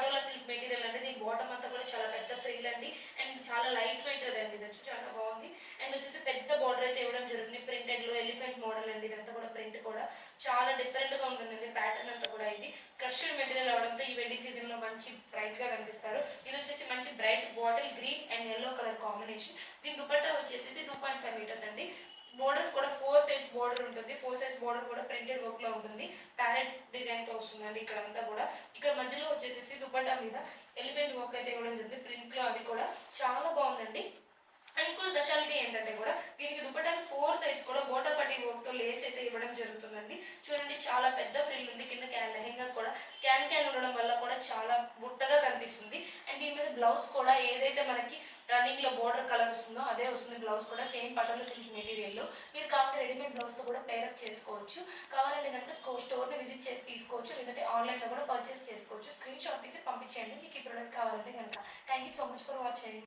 Patola silk material అండి. దీని bottom అంతా కూడా చాలా పెద్ద ఫ్రిల్ అండి అండ్ చాలా లైట్ వెయిట్ అండి. ఇది వచ్చి చాలా బాగుంది అండ్ వచ్చేసి పెద్ద బార్డర్ అయితే ఇవ్వడం జరుగుతుంది. ప్రింటెడ్ లో ఎలిఫెంట్ మోడల్ అండి. ఇదంతా కూడా ప్రింట్ కూడా చాలా డిఫరెంట్ గా ఉంటుందండి. ప్యాటర్న్ అంతా కూడా ఇది క్రష్డ్ మెటీరియల్ అవడంతో ఈ వెడ్డింగ్ సీజన్ లో మంచి బ్రైట్ గా కనిపిస్తారు. ఇది వచ్చేసి మంచి bright bottle green and yellow colour combination. దీని దుపట్టా వచ్చేసి 2.5 మీటర్స్ అండి. బోర్డర్స్ కూడా 4 సైడ్స్ బోర్డర్ ఉంటుంది. 4 సైడ్స్ బోర్డర్ కూడా ప్రింటెడ్ వర్క్ లో ఉంటుంది. ప్యారెట్ డిజైన్ తో వస్తుందండి. ఇక్కడ అంతా కూడా ఇక్కడ మధ్యలో వచ్చేసి దుపట్టా మీద ఎలిఫెంట్ వర్క్ అయితే ఇవ్వడం జరిగింది. ప్రింట్ లో అది కూడా చాలా బాగుందండి. అండ్ ఇంకో స్పెషాలిటీ ఏంటంటే కూడా దీనికి దుపట్టాకి 4 సైడ్స్ కూడా గోటా పట్టి వర్క్ తో లేస్ అయితే ఇవ్వడం జరుగుతుందండి. చూడండి చాలా పెద్ద ఫ్రిల్ ఉంది. కింద లెహెంగా కూడా క్యాన్ ఉండడం వల్ల కూడా చాలా బుట్టగా కనిపిస్తుంది. అండ్ దీని మీద బ్లౌజ్ కూడా ఏదైతే మనకి రన్నింగ్ లో బోర్డర్ కలర్ వస్తుందో అదే వస్తుంది. బ్లౌజ్ కూడా సేమ్ పటోలా సిల్క్ మెటీరియల్ లో. మీరు కావాలంటే రెడీమేడ్ బ్లౌజ్ తో కూడా పేరప్ చేసుకోవచ్చు. కావాలంటే కనుక స్టోర్ ని విజిట్ చేసి తీసుకోవచ్చు. లేదంటే ఆన్లైన్ లో కూడా పర్చేస్ చేసుకోవచ్చు. స్క్రీన్ షాట్ తీసి పంపించేయండి మీకు ఈ ప్రోడక్ట్ కావాలంటే కనుక. Thank you so much for watching.